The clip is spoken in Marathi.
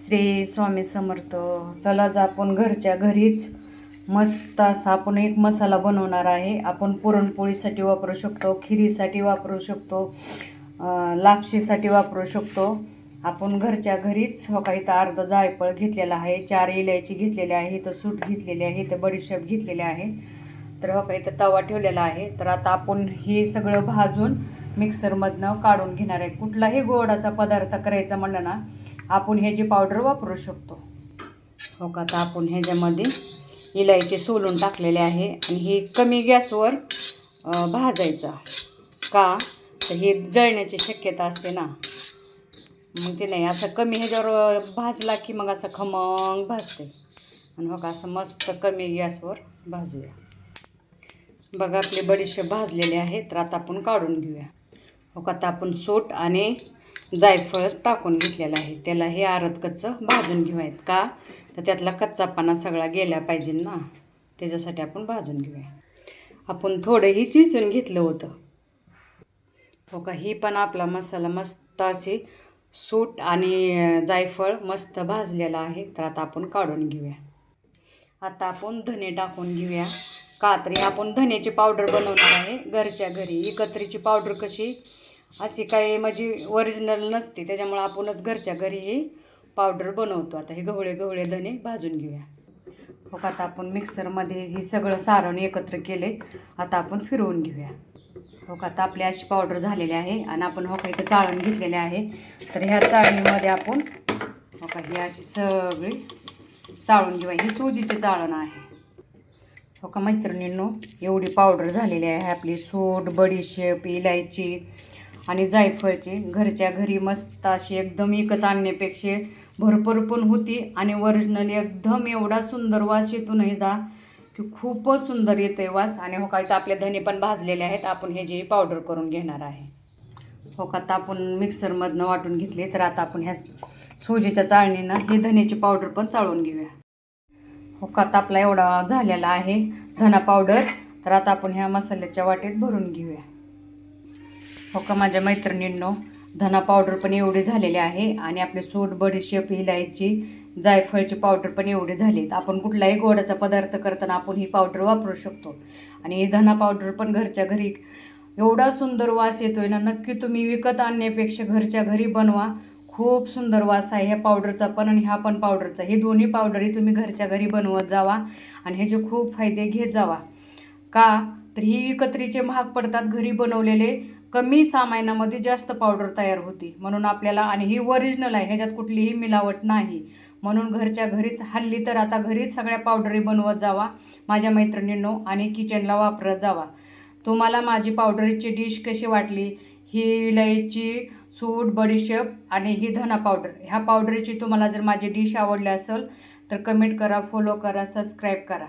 श्री स्वामी समर्थ. चला आज आपण घरच्या घरीच मस्त असा आपण एक मसाला बनवणार आहे. आपण पुरणपोळीसाठी वापरू शकतो, खिरीसाठी वापरू शकतो, लापशीसाठी वापरू शकतो. आपण घरच्या घरीच हो का इथं अर्धा जायफळ घेतलेला आहे, 4 इलायची घेतलेली आहे, इथं सूट घेतलेली आहे, इथं बडीशेप घेतलेली आहे. तर हो का इथं तवा ठेवलेला आहे. तर आता आपण हे सगळं भाजून मिक्सरमधनं काढून घेणार आहे. कुठलाही गोडाचा पदार्थ करायचा म्हणलं ना आपण ह्याची पावडर वापरू शकतो. हो का आता आपण ह्याच्यामध्ये इलायची सोलून टाकलेले आहे आणि हे कमी गॅसवर भाजायचा. का तर हे जळण्याची शक्यता असते ना, मग ते नाही असं कमी ह्याच्यावर भाजला की मग असं खमंग भाजते. आणि हो का असं मस्त कमी गॅसवर भाजूया. बघा आपले बडीशेप भाजलेले आहे. तर आता आपण काढून घेऊया. हो का आता आपण सूट आणि जायफळ टाकून घेतलेलं आहे. त्याला हे आरत कच्चं भाजून घेऊयात. का तर त्यातला कच्चापणा सगळा गेला पाहिजे ना, त्याच्यासाठी आपण भाजून घेऊया. आपण थोडंही चिचून घेतलं होतं. हो का ही पण आपला मसाला मस्त असे सूट आणि जायफळ मस्त भाजलेला आहे. तर आता आपण काढून घेऊया. आता आपण धने टाकून घेऊया. का तरी आपण धन्याची पावडर बनवणार आहे घरच्या घरी. एकत्रीची पावडर कशी अशी काही म्हणजे ओरिजिनल नसते, त्याच्यामुळे आपणच घरच्या घरी ही पावडर बनवतो. आता हे गवळे गवळे धने भाजून घेऊया. हो का आता आपण मिक्सरमध्ये हे सगळं सारण एकत्र केले. आता आपण फिरवून घेऊया. हो का आता आपली अशी पावडर झालेली आहे आणि आपण हो का इथं चाळण घेतलेले आहे. तर ह्या चाळणीमध्ये आपण हो का ही अशी सगळी चाळून घेऊया. ही सुजीचे चाळण आहे. हो का मैत्रिणींनो एवढी पावडर झालेली आहे आपली. सूट, बडीशेप, इलायची आणि जायफळची घरच्या घरी मस्त अशी एकदम विकत आणण्यापेक्षा भरपूर पण होती आणि ओरिजिनल एकदम एवढा सुंदर वास येतो नाही जा की खूपच सुंदर येतो आहे वास. आणि हो का इथं आपले धने पण भाजलेले आहेत. आपण हे जे पावडर करून घेणार आहे. हो का आता आपण मिक्सरमधनं वाटून घेतले. तर आता आपण ह्या सुजीच्या चाळणीनं हे धन्याची पावडर पण चाळून घेऊया. हो का आता आपला एवढा झालेला आहे धना पावडर. तर आता आपण ह्या मसाल्याच्या वाटेत भरून घेऊया. हो का माझ्या मैत्रिणींनो धना पावडर पण एवढे झालेले आहे आणि आपले सूट, बडीशेप, इलायची, जायफळची पावडर पण एवढे झालेत. आपण कुठलाही गोडाचा पदार्थ करताना आपण ही पावडर वापरू शकतो. आणि ही धना पावडर पण घरच्या घरी एवढा सुंदर वास येतोय ना, नक्की तुम्ही विकत आणण्यापेक्षा घरच्या घरी बनवा. खूप सुंदर वास आहे ह्या पावडरचा पण आणि ह्या पण पावडरचा. हे दोन्ही पावडरी तुम्ही घरच्या घरी बनवत जावा आणि ह्याचे खूप फायदे घेत जावा. का तर ही विकत्रीचे महाग पडतात, घरी बनवलेले कमी सामानामध्ये जास्त पावडर तयार होती म्हणून आपल्याला. आणि ही ओरिजिनल आहे, ह्याच्यात कुठलीही मिलावट नाही. म्हणून घरच्या घरीच हल्ली तर आता घरीच सगळ्या पावडरी बनवत जावा माझ्या मैत्रिणींनो आणि किचनला वापरत जावा. तुम्हाला माझी पावडरची डिश कशी वाटली, ही इलायची, सूट, बडीशेप आणि ही धना पावडर, ह्या पावडरची तुम्हाला जर माझी डिश आवडली असेल तर कमेंट करा, फॉलो करा, सबस्क्राईब करा.